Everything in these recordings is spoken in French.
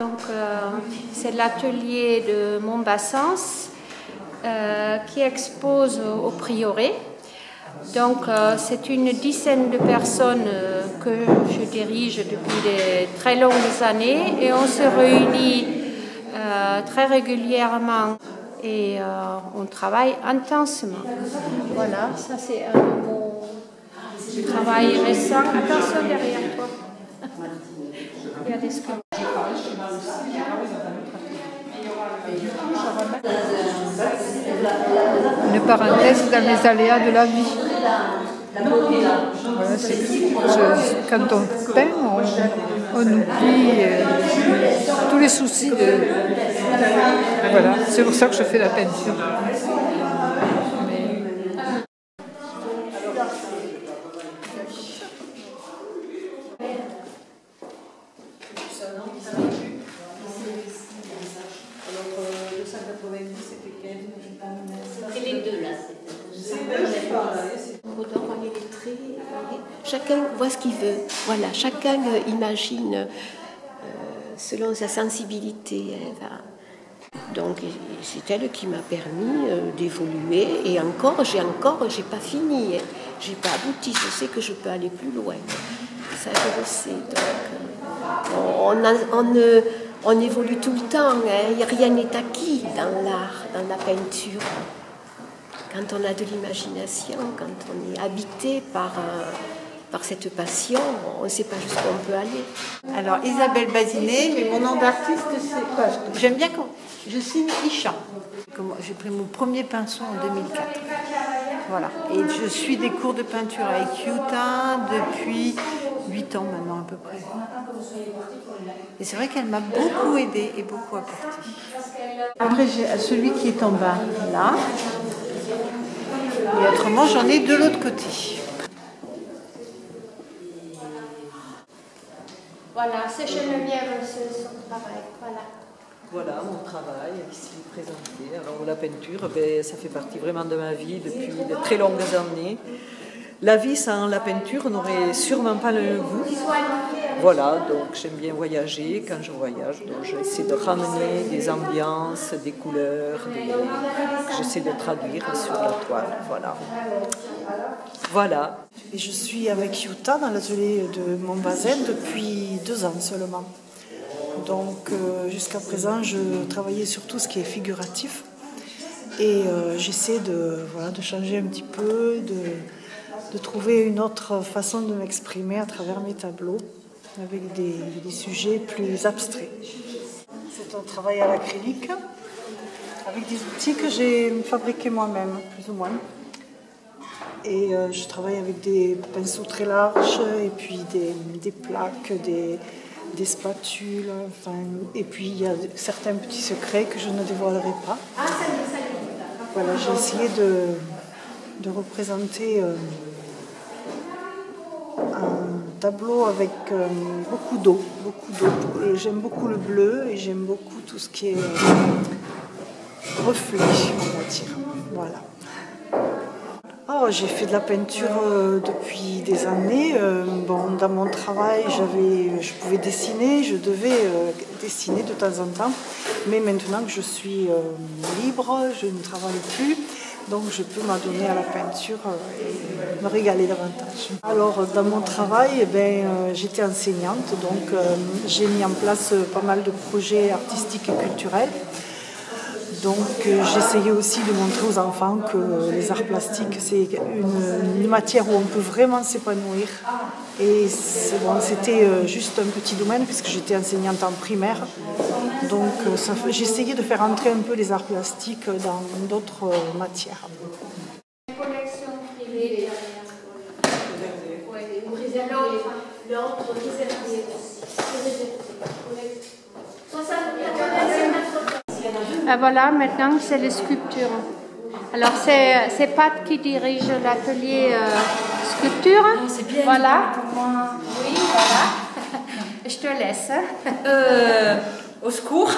Donc, c'est l'atelier de Montbassens qui expose au prieuré. Donc, c'est une dizaine de personnes que je dirige depuis de très longues années et on se réunit très régulièrement et on travaille intensément. Voilà, ça c'est un de mon travail récent. Attention derrière toi. Il y a des sculptures. Une parenthèse dans les aléas de la vie. Voilà, quand on peint, on oublie tous les soucis. Voilà, c'est pour ça que je fais la peinture. Et les deux là, chacun voit ce qu'il veut. Voilà, chacun imagine selon sa sensibilité. Donc c'est elle qui m'a permis d'évoluer et j'ai pas fini, j'ai pas abouti. Je sais que je peux aller plus loin. Ça je le sais. Donc, on évolue tout le temps. Hein. Rien n'est acquis dans l'art, dans la peinture. Quand on a de l'imagination, quand on est habité par cette passion, on ne sait pas jusqu'où on peut aller. Alors, Isabelle Bazinet, mais mon nom d'artiste, c'est quoi? J'aime bien quand je signe Isha. J'ai pris mon premier pinceau en 2004. Voilà. Et je suis des cours de peinture avec Yuta depuis 8 ans maintenant à peu près. Et c'est vrai qu'elle m'a beaucoup aidée et beaucoup apporté. Après, j'ai celui qui est en bas, là. Et autrement, j'en ai de l'autre côté. Voilà, c'est Geneviève, c'est son travail. Voilà mon travail ici présenté. Alors la peinture, ça fait partie vraiment de ma vie depuis de très longues années. La vie sans la peinture n'aurait sûrement pas le goût. Voilà, donc j'aime bien voyager. Quand je voyage, donc j'essaie de ramener des ambiances, des couleurs, que j'essaie de traduire sur la toile. Voilà. Et je suis avec Yuta dans l'atelier de Montbassens depuis 2 ans seulement. Donc jusqu'à présent, je travaillais sur tout ce qui est figuratif. Et j'essaie de changer un petit peu, de trouver une autre façon de m'exprimer à travers mes tableaux, avec des sujets plus abstraits. C'est un travail à l'acrylique, avec des outils que j'ai fabriqués moi-même, plus ou moins. Et je travaille avec des pinceaux très larges, et puis des plaques, des spatules, et puis il y a certains petits secrets que je ne dévoilerai pas. Voilà, j'ai essayé de représenter un tableau avec beaucoup d'eau. Et j'aime beaucoup le bleu et j'aime beaucoup tout ce qui est reflet, on va dire. Voilà. Oh, j'ai fait de la peinture depuis des années. Dans mon travail, je pouvais dessiner, je devais dessiner de temps en temps. Mais maintenant que je suis libre, je ne travaille plus. Donc je peux m'adonner à la peinture et me régaler davantage. Alors dans mon travail, j'étais enseignante, donc j'ai mis en place pas mal de projets artistiques et culturels. Donc j'essayais aussi de montrer aux enfants que les arts plastiques, c'est une matière où on peut vraiment s'épanouir. Et c'était juste un petit domaine puisque j'étais enseignante en primaire. Donc j'essayais de faire entrer un peu les arts plastiques dans d'autres matières. Collection privée derrière. L'autre réservé. Voilà, maintenant c'est les sculptures. Alors c'est Pat qui dirige l'atelier sculpture. C'est bien. Voilà. Oui, voilà. Je te laisse. Au secours.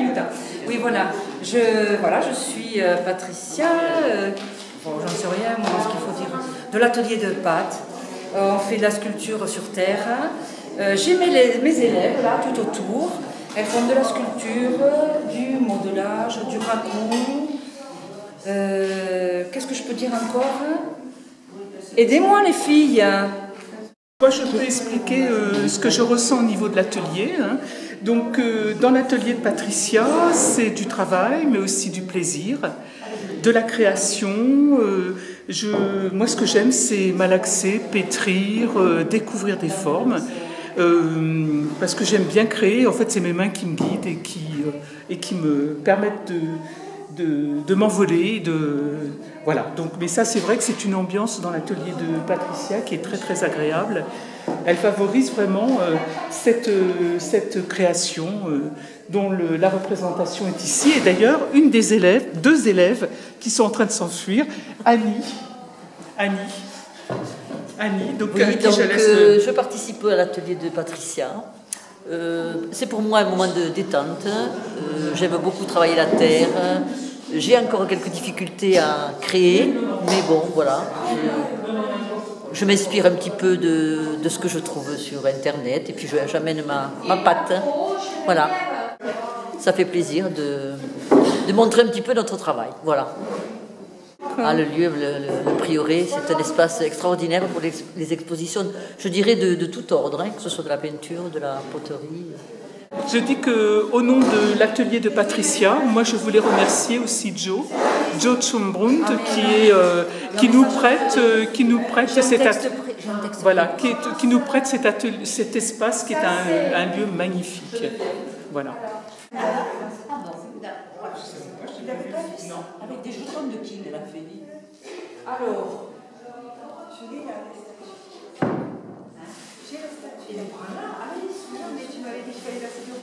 Yuta. Oui, voilà. Je suis Patricia. Bon, j'en sais rien, moi, ce qu'il faut dire. De l'atelier de pâte. On fait de la sculpture sur terre. J'ai mes élèves là, tout autour. Elles font de la sculpture, du modelage, du ragoût. Qu'est-ce que je peux dire encore? Aidez-moi les filles. Moi, je peux expliquer ce que je ressens au niveau de l'atelier. Donc, dans l'atelier de Patricia, c'est du travail, mais aussi du plaisir, de la création. Moi, ce que j'aime, c'est malaxer, pétrir, découvrir des formes. Parce que j'aime bien créer. En fait, c'est mes mains qui me guident et qui me permettent de m'envoler. Voilà. Donc, mais ça, c'est vrai que c'est une ambiance dans l'atelier de Patricia qui est très, très agréable. Elle favorise vraiment cette création dont la représentation est ici. Et d'ailleurs, deux élèves qui sont en train de s'enfuir, Annie, donc, oui, je participe à l'atelier de Patricia. C'est pour moi un moment de détente. J'aime beaucoup travailler la terre. J'ai encore quelques difficultés à créer, mais bon, voilà. Je m'inspire un petit peu de ce que je trouve sur Internet et puis j'amène ma patte. Voilà. Ça fait plaisir de montrer un petit peu notre travail. Voilà. Ah, le lieu, le prieuré, c'est un espace extraordinaire pour les expositions, je dirais, de tout ordre, que ce soit de la peinture, de la poterie. Je dis qu'au nom de l'atelier de Patricia, moi je voulais remercier aussi Joe Tschumbrund qui nous prête cet espace qui est un lieu magnifique. Voilà. Avec des jetons de qui elle a fait? Alors, je l'ai la statue. J'ai la statue. Et voilà, allez, mais tu m'avais dit qu'il fallait la statue.